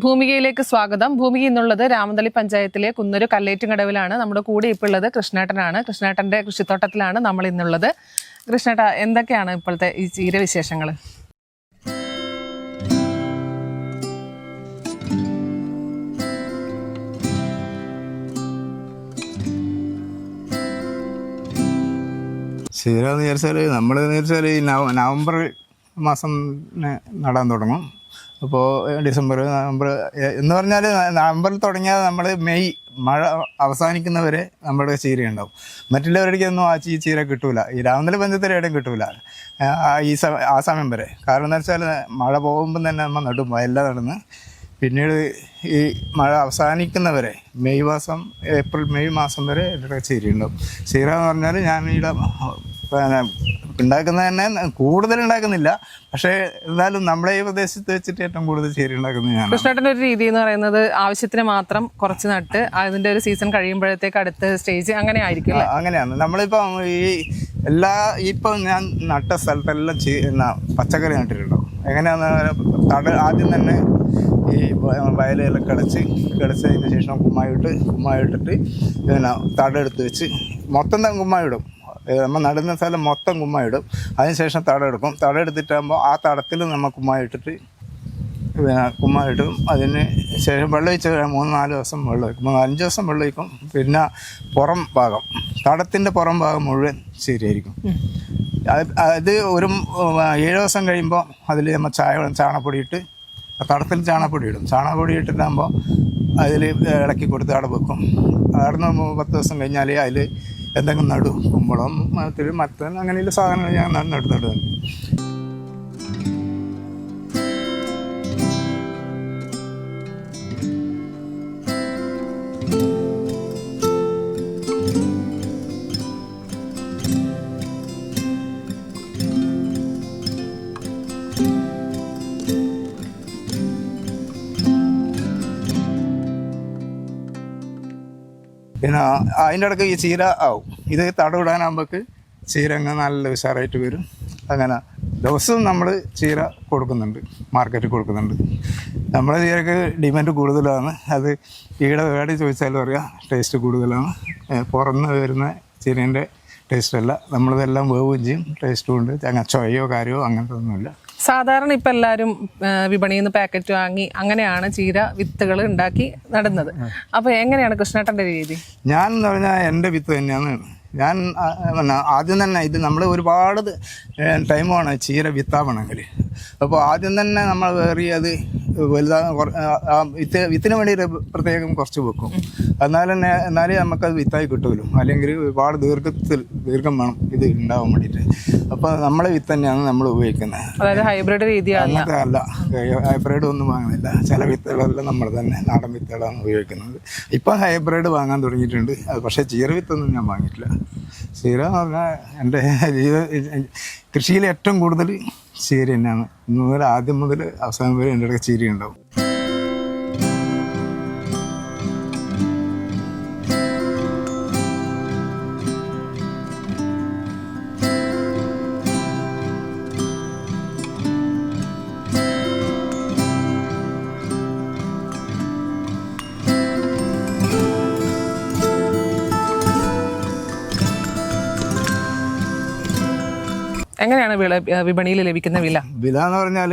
ഭൂമികയിലേക്ക് സ്വാഗതം. ഭൂമിക എന്നുള്ളത് രാമന്തളി പഞ്ചായത്തിലെ കുന്നൂര് കല്ലേറ്റുംകടവിലാണ്. നമ്മുടെ കൂടെ ഇപ്പോൾ ഉള്ളത് കൃഷ്ണേട്ടനാണ്. കൃഷ്ണേട്ടന്റെ കൃഷിത്തോട്ടത്തിലാണ് നമ്മൾ ഇന്നുള്ളത്. കൃഷ്ണേട്ട, എന്തൊക്കെയാണ് ഇപ്പോഴത്തെ ഈ ചീര വിശേഷങ്ങൾ? ചീര എന്ന് വിചാരിച്ചാൽ നമ്മൾ ഈ നവംബർ മാസം നടാൻ തുടങ്ങും. അപ്പോൾ ഡിസംബർ, നവംബർ എന്ന് പറഞ്ഞാൽ നവംബറിൽ തുടങ്ങിയാൽ നമ്മൾ മെയ് മഴ അവസാനിക്കുന്നവരെ നമ്മുടെ ചീര ഉണ്ടാവും. മറ്റുള്ളവരുടെയൊന്നും ഈ ചീര കിട്ടൂല. ഈ രാമന്തളി പഞ്ചായത്തിൽ എവിടെയും കിട്ടൂല ആ സമയം വരെ. കാരണം എന്താ വെച്ചാൽ മഴ പോകുമ്പം തന്നെ നമ്മൾ നടും, വയലിൽ നടന്ന് പിന്നീട് ഈ മഴ അവസാനിക്കുന്നവരെ ഏപ്രിൽ മെയ് മാസം വരെ എൻ്റെ ചീര ഉണ്ടാവും. ചീര എന്ന് പറഞ്ഞാൽ ഞാൻ ഇവിടെ ഉണ്ടാക്കുന്നത് തന്നെ കൂടുതൽ ഉണ്ടാക്കുന്നില്ല, പക്ഷേ എന്നാലും നമ്മുടെ ഈ പ്രദേശത്ത് വെച്ചിട്ട് ഏറ്റവും കൂടുതൽ ചീര ഉണ്ടാക്കുന്നത് ഞാൻ. കൃഷ്ണേട്ടൻ്റെ ഒരു രീതി എന്ന് പറയുന്നത് ആവശ്യത്തിന് മാത്രം കുറച്ച് നട്ട് അതിൻ്റെ ഒരു സീസൺ കഴിയുമ്പോഴത്തേക്ക് അടുത്ത സ്റ്റേജ് അങ്ങനെ ആയിരിക്കും. അങ്ങനെയാണ് നമ്മളിപ്പം ഇപ്പം ഞാൻ നട്ട സ്ഥലത്തെല്ലാം പച്ചക്കറി നട്ടിട്ടുണ്ടാവും. എങ്ങനെയാണെന്ന് ആദ്യം തന്നെ ഈ വയലെല്ലാം കിളച്ചതിന് ശേഷം കുമ്മായിട്ടിട്ട് പിന്നെ തടെടുത്ത് വെച്ച് മൊത്തം കുമ്മായിടും. നമ്മൾ നടുന്ന സ്ഥലം മൊത്തം കുമ്മായിടും. അതിനുശേഷം തടെടുക്കും. തടെടുത്തിട്ടാകുമ്പോൾ ആ തടത്തിൽ നമ്മൾ കുമ്മായിട്ടിട്ട് കുമ്മായിടും. അതിന് ശേഷം വെള്ളം ഒഴിച്ച് 3-4 ദിവസം വെള്ളം ഒഴിക്കും. 5 ദിവസം വെള്ളം ഒഴിക്കും. പിന്നെ പുറം ഭാഗം, തടത്തിൻ്റെ പുറം ഭാഗം മുഴുവൻ ശരിയായിരിക്കും. അത് ഒരു 7 ദിവസം കഴിയുമ്പോൾ അതിൽ നമ്മൾ ചാണകപ്പൊടി ഇട്ട് തടത്തിൽ ചാണകപ്പൊടി ഇടും. ചാണകപ്പൊടി ഇട്ടിട്ടാകുമ്പോൾ അതിൽ ഇളക്കി കൊടുത്ത് അവിടെ വെക്കും. അവിടെ 10 ദിവസം കഴിഞ്ഞാൽ അതിൽ എന്തെങ്കിലും നടും. കുമ്പളം, മത്തൻ, അങ്ങനെയുള്ള സാധനങ്ങൾ ഞാൻ നടുന്നുണ്ട്. പിന്നെ അതിൻ്റെ ഇടയ്ക്ക് ഈ ചീര ആവും. ഇത് തടവിടാനാകുമ്പോൾക്ക് ചീര അങ്ങ് നല്ല ഉഷാറായിട്ട് വരും. അങ്ങനെ ദിവസവും നമ്മൾ ചീര കൊടുക്കുന്നുണ്ട്, മാർക്കറ്റിൽ കൊടുക്കുന്നുണ്ട്. നമ്മുടെ ചീരക്ക് ഡിമാൻഡ് കൂടുതലാണ്. അത് ഈടെ വേടി ചോദിച്ചാലും അറിയാം, ടേസ്റ്റ് കൂടുതലാണ്. പുറന്ന് വരുന്ന ചീരേൻ്റെ ടേസ്റ്റല്ല, നമ്മളിതെല്ലാം വേവുകയും ചെയ്യും. ടേസ്റ്റും ഉണ്ട്. അങ്ങനെ ചൊയ്യോ കാര്യമോ അങ്ങനത്തെ ഒന്നുമില്ല. സാധാരണ ഇപ്പം എല്ലാവരും വിപണിയിൽ നിന്ന് പാക്കറ്റ് വാങ്ങി അങ്ങനെയാണ് ചീര വിത്തുകൾ ഉണ്ടാക്കി നടുന്നത്. അപ്പോൾ എങ്ങനെയാണ് കൃഷ്ണേട്ടൻ്റെ രീതി? ഞാൻ എന്ന് പറഞ്ഞാൽ എൻ്റെ വിത്ത് തന്നെയാണ്. ഞാൻ ആദ്യം തന്നെ ഇത് നമ്മൾ ഒരുപാട് ടൈം വേണം ചീര വിത്താവണമെങ്കിൽ. അപ്പോൾ ആദ്യം തന്നെ നമ്മൾ അത് വിത്തിന് വേണ്ടി പ്രത്യേകം കുറച്ച് വെക്കും. എന്നാലേ നമുക്കത് വിത്തായി കിട്ടുമല്ലോ. അല്ലെങ്കിൽ ഒരുപാട് ദീർഘം വേണം ഇത് ഉണ്ടാവാൻ വേണ്ടിയിട്ട്. അപ്പോൾ നമ്മളെ വിത്ത് തന്നെയാണ് നമ്മൾ ഉപയോഗിക്കുന്നത്. അതായത് ഹൈബ്രിഡ് രീതി അങ്ങനത്തെ അല്ല, ഹൈബ്രിഡ് ഒന്നും വാങ്ങുന്നില്ല. ചില വിത്തുകളെല്ലാം നമ്മൾ തന്നെ നാടൻ വിത്തുകളാണ് ഉപയോഗിക്കുന്നത്. ഇപ്പം ഹൈബ്രിഡ് വാങ്ങാൻ തുടങ്ങിയിട്ടുണ്ട്. പക്ഷേ ചീര വിത്തൊന്നും ഞാൻ വാങ്ങിയിട്ടില്ല. ചീര എന്ന് പറഞ്ഞാൽ എൻ്റെ കൃഷിയിൽ ഏറ്റവും കൂടുതൽ ചീര തന്നെയാണ്. ഇന്ന് ആദ്യം മുതൽ അവസാനം വരെ എൻ്റെ അടുത്ത് ചീര ഉണ്ടാവും. എങ്ങനെയാണ് വിപണിയിൽ ലഭിക്കുന്ന വില എന്ന് പറഞ്ഞാൽ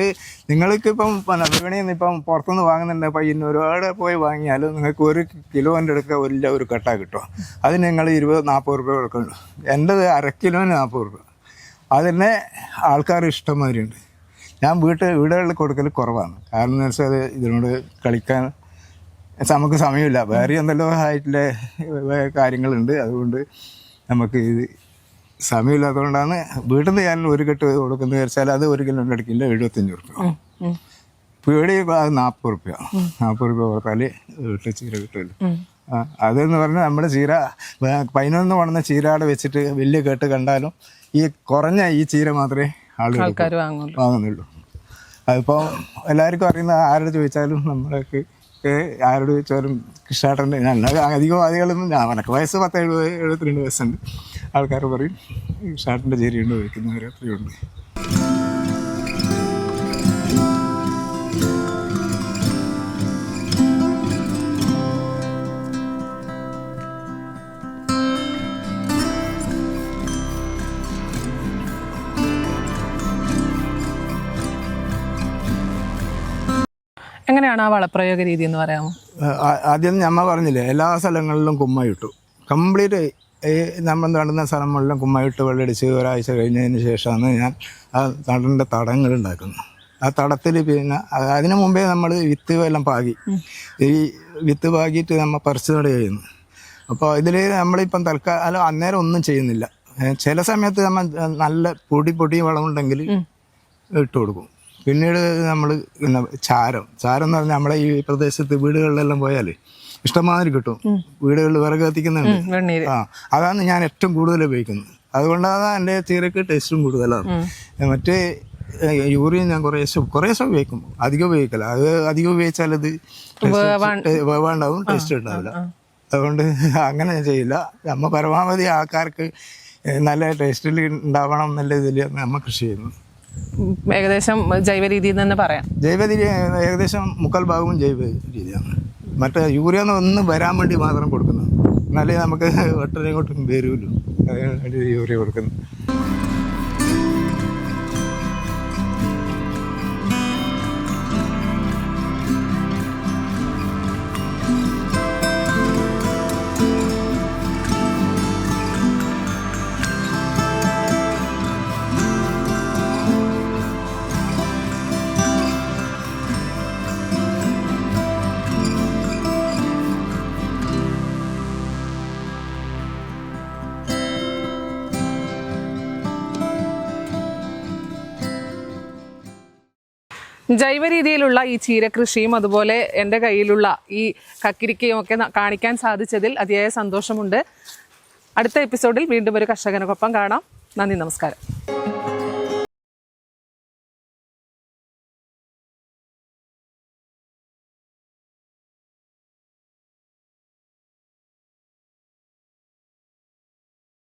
നിങ്ങൾക്ക് ഇപ്പം വിപണിയിൽ നിന്ന് ഇപ്പം പുറത്തുനിന്ന് വാങ്ങുന്നുണ്ട്. അപ്പം ഒരുപാട് പോയി വാങ്ങിയാലും നിങ്ങൾക്ക് 1 കിലോൻ്റെ അടുക്ക ഒരു കട്ട കിട്ടും. അതിന് നിങ്ങൾ 20-40 രൂപ കൊടുക്കുന്നുണ്ട്. എൻ്റെത് 1/2 കിലോന് 40 രൂപ. അതിനെ ആൾക്കാർ ഇഷ്ടംമാതിരി ഉണ്ട്. ഞാൻ വീടുകളിൽ കൊടുക്കൽ കുറവാണ്. കാരണം എന്ന് വെച്ചാൽ ഇതിനോട് കളിക്കാൻ നമുക്ക് സമയമില്ല. വേറെ എന്തെല്ലോ ആയിട്ടുള്ള കാര്യങ്ങളുണ്ട്. അതുകൊണ്ട് നമുക്ക് ഇത് സമയമില്ലാത്തതുകൊണ്ടാണ് വീട്ടിൽ നിന്ന് ഞാൻ 1 കെട്ട് കൊടുക്കുന്നത് വെച്ചാൽ അത് 1 കിലോൻ്റെ അടുക്കില്ല 75 രൂപ. പേടി അത് 40 രൂപ. 40 രൂപ കൊടുത്താൽ വീട്ടിൽ ചീര കിട്ടുമല്ലോ. അതെന്ന് പറഞ്ഞാൽ നമ്മുടെ ചീര 11 കൊണ്ടുവന്ന ചീരയുടെ വെച്ചിട്ട് വലിയ കെട്ട് കണ്ടാലും ഈ കുറഞ്ഞ ഈ ചീര മാത്രമേ ആൾക്കാർ വാങ്ങുന്നുള്ളൂ. അതിപ്പോൾ എല്ലാവർക്കും അറിയുന്ന ആരോട് ചോദിച്ചാലും നമ്മളൊക്കെ ആരോട് ചോദിച്ചാലും കൃഷ്ണേട്ടൻ്റെ അധികം ആദികളൊന്നും എനിക്ക് വയസ്സ് 72 വയസ്സുണ്ട്. ആൾക്കാർ പറയും കൃഷ്ണേട്ടൻ്റെ ചീരയുണ്ട് ഉപയോഗിക്കുന്നവർ അത്രയുണ്ട്. എങ്ങനെയാണ് ആ വളപ്രയോഗ രീതി എന്ന് പറയാമോ? ആദ്യം ഞമ്മ പറഞ്ഞില്ലേ, എല്ലാ സ്ഥലങ്ങളിലും കുമ്മയിട്ടു. കംപ്ലീറ്റ് നമ്മൾ നടുന്ന സ്ഥലങ്ങളിലും കുമ്മയിട്ട് വെള്ളടിച്ച് ഒരാഴ്ച കഴിഞ്ഞതിന് ശേഷമാണ് ഞാൻ ആ നടേണ്ട തടങ്ങൾ ഉണ്ടാക്കുന്നത്. ആ തടത്തിൽ പിന്നെ അതിനു മുമ്പേ നമ്മൾ വിത്ത് എല്ലാം പാകി, ഈ വിത്ത് പാകിയിട്ട് നമ്മൾ പറിച്ചു നട ചെയ്യുന്നു. അപ്പോൾ ഇതിൽ നമ്മളിപ്പം തൽക്കാലം അന്നേരം ഒന്നും ചെയ്യുന്നില്ല. ചില സമയത്ത് നമ്മൾ നല്ല പൊടി വളമുണ്ടെങ്കിൽ ഇട്ട് കൊടുക്കും. പിന്നീട് നമ്മൾ പിന്നെ ചാരം എന്ന് പറഞ്ഞാൽ നമ്മളെ ഈ പ്രദേശത്ത് വീടുകളിലെല്ലാം പോയാൽ ഇഷ്ടമാതിരി കിട്ടും. വീടുകളിൽ വിറക് കത്തിക്കുന്നുണ്ട്. അതാണ് ഞാൻ ഏറ്റവും കൂടുതൽ ഉപയോഗിക്കുന്നത്. അതുകൊണ്ടാണ് എൻ്റെ ചീരക്ക് ടേസ്റ്റും കൂടുതലാണ്. മറ്റേ യൂറിയ ഞാൻ കുറേശ്ശെ ഉപയോഗിക്കും, അധികം ഉപയോഗിക്കില്ല. അത് അധികം ഉപയോഗിച്ചാൽ അത് വേണ്ടാവും, ടേസ്റ്റ് ഉണ്ടാവില്ല. അതുകൊണ്ട് അങ്ങനെ ചെയ്യില്ല. നമ്മ പരമാവധി ആൾക്കാർക്ക് നല്ല ടേസ്റ്റിൽ ഉണ്ടാവണം എന്നുള്ള ഇതിൽ നമ്മൾ കൃഷി ചെയ്യുന്നു. ഏകദേശം ജൈവ രീതിയിൽ തന്നെ പറയാം. ജൈവ രീതി ഏകദേശം 3/4 ഭാഗവും ജൈവ രീതിയാണ്. മറ്റേ യൂറിയ ഒന്ന് വരാൻ വേണ്ടി മാത്രം കൊടുക്കുന്നു. എന്നാലേ നമുക്ക് ഒട്ടനേക്കൊട്ടും വരുമല്ലോ, അതിന് വേണ്ടി യൂറിയ കൊടുക്കുന്നു. ജൈവ രീതിയിലുള്ള ഈ ചീരകൃഷിയും അതുപോലെ എൻ്റെ കയ്യിലുള്ള ഈ കക്കിരിക്കയും ഒക്കെ കാണിക്കാൻ സാധിച്ചതിൽ അതിയായ സന്തോഷമുണ്ട്. അടുത്ത എപ്പിസോഡിൽ വീണ്ടും ഒരു കർഷകനൊപ്പം കാണാം. നന്ദി, നമസ്കാരം.